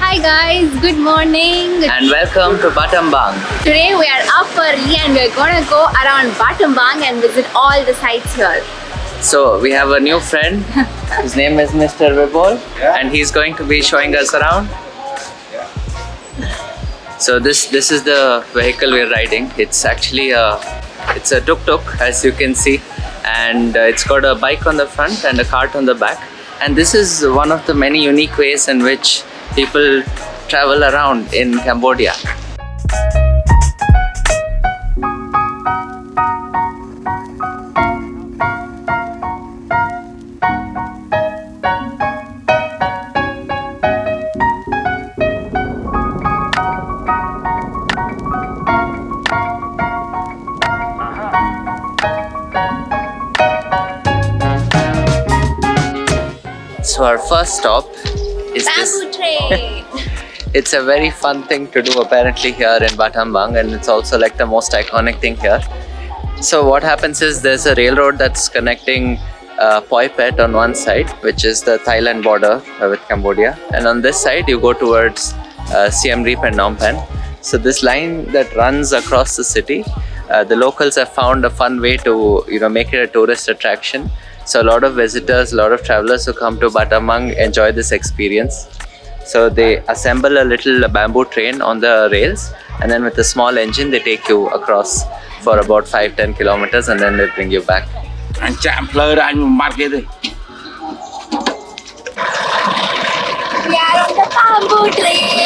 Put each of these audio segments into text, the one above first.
Hi guys, good morning. And welcome to Battambang. Today we are up early and we're gonna go around Battambang and visit all the sites here. So we have a new friend. His name is Mr. Vibhol, and he's going to be showing us around. So this is the vehicle we're riding. It's actually a tuktuk, as you can see, and it's got a bike on the front and a cart on the back. And this is one of the many unique ways in which people travel around in Cambodia. So our first stop is Bamboo train. It's a very fun thing to do apparently here in Battambang, and it's also like the most iconic thing here. So what happens is there's a railroad that's connecting Poipet on one side, which is the Thailand border with Cambodia, and on this side you go towards Siem Reap and Phnom Penh. So this line that runs across the city, the locals have found a fun way to make it a tourist attraction. So a lot of visitors, a lot of travelers who come to Battambang enjoy this experience. So they assemble a little bamboo train on the rails, and then with a small engine they take you across for about 5-10 kilometers, and then they bring you back. We are on the bamboo train.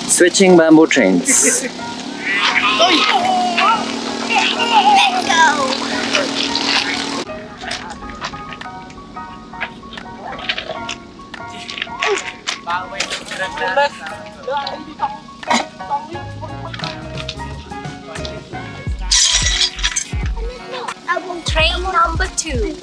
Switching bamboo trains. Let's go. Train number 2.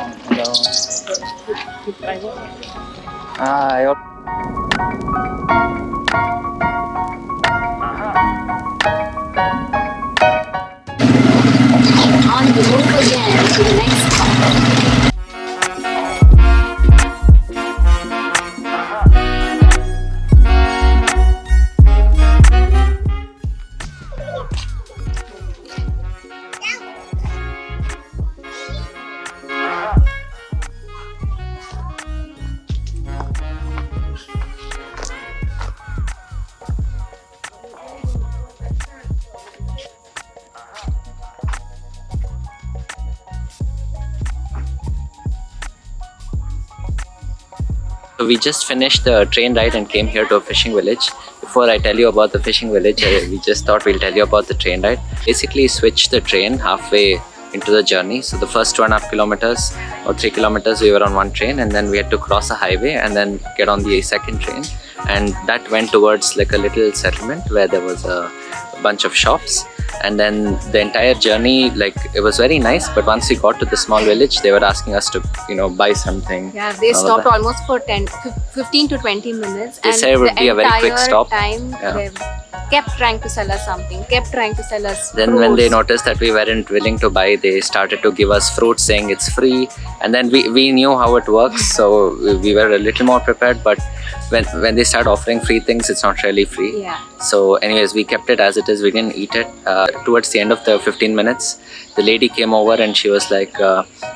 On the move again to the next stop. So we just finished the train ride and came here to a fishing village. Before I tell you about the fishing village, we just thought we'll tell you about the train ride. Basically switched the train halfway into the journey. So the first 2.5 kilometers or 3 kilometers we were on one train, and then we had to cross a highway and then get on the second train. And that went towards like a little settlement where there was a bunch of shops. And then the entire journey, like, it was very nice, but once we got to the small village, they were asking us to, buy something. Yeah, they stopped almost for 15 to 20 minutes. They said it would be a very quick stop. Time, they kept trying to sell us something, kept trying to sell us Then fruits. when they noticed that we weren't willing to buy, they started to give us fruits saying it's free. And then we knew how it works, so we were a little more prepared. But when they start offering free things, it's not really free. Yeah. So anyways, we kept it as it is. We didn't eat it. Towards the end of the 15 minutes, the lady came over and she was like,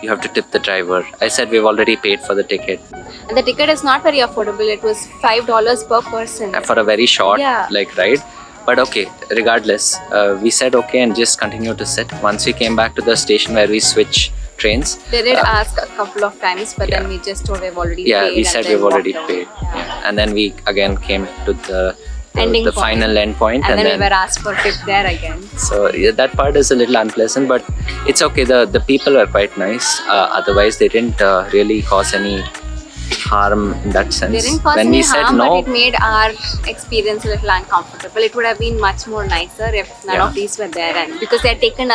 you have to tip the driver. I said, we've already paid for the ticket. And the ticket is not very affordable. It was $5 per person. For a very short Yeah. ride. But okay, regardless, we said okay and just continued to sit. Once we came back to the station where we switch trains. They did ask a couple of times, but then we just told we've already paid. Yeah, we said we've already walked paid. out. Yeah. And then we again came to the Ending point. final end point. And then we were asked for tip there again. So yeah, that part is a little unpleasant, but it's okay. The people are quite nice. Otherwise, they didn't really cause any harm in that sense. They didn't cause when any we said harm, no, but it made our experience a little uncomfortable. It would have been much more nicer if none Yeah. of these were there, and because they had taken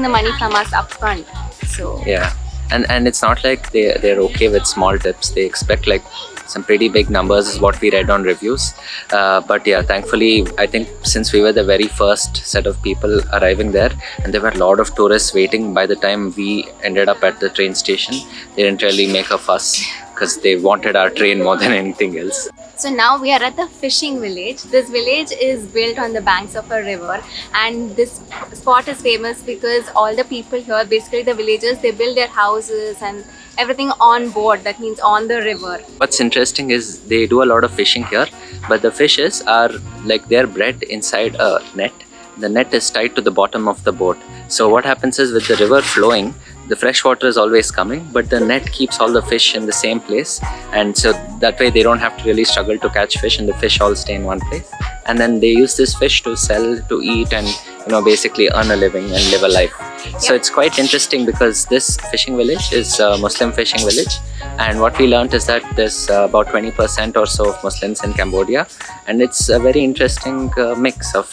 the money from us upfront. So yeah, and it's not like they're okay with small tips. They expect like some pretty big numbers is what we read on reviews. But yeah, thankfully, I think since we were the very first set of people arriving there, and there were a lot of tourists waiting by the time we ended up at the train station, they didn't really make a fuss because they wanted our train more than anything else. So now we are at the fishing village. This village is built on the banks of a river, and this spot is famous because all the people here, basically the villagers, they build their houses and everything on board. That means on the river. What's interesting is they do a lot of fishing here, but the fishes are like they're bred inside a net. The net is tied to the bottom of the boat. So what happens is with the river flowing, the fresh water is always coming, but the net keeps all the fish in the same place, and so that way they don't have to really struggle to catch fish, and the fish all stay in one place. And then they use this fish to sell, to eat, and basically earn a living and live a life. So it's quite interesting because this fishing village is a Muslim fishing village, and what we learned is that there's about 20% or so of Muslims in Cambodia, and it's a very interesting mix of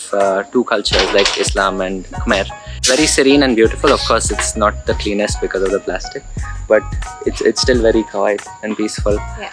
two cultures like Islam and Khmer. Very serene and beautiful. Of course, it's not the cleanest because of the plastic, but it's still very quiet and peaceful. Yeah.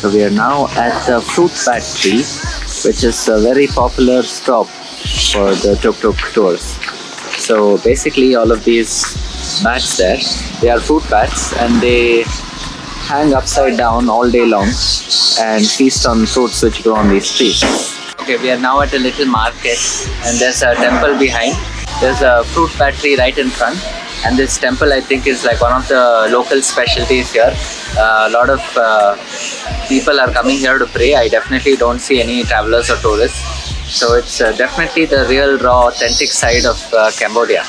So we are now at the fruit factory, which is a very popular stop for the tuk-tuk tours. So basically all of these bats there, they are fruit bats, and they hang upside down all day long and feast on fruits which grow on these trees. Okay, we are now at a little market, and there's a temple behind. There's a fruit factory right in front, and this temple I think is like one of the local specialties here. A lot of people are coming here to pray. I definitely don't see any travelers or tourists. So it's definitely the real, raw, authentic side of Cambodia.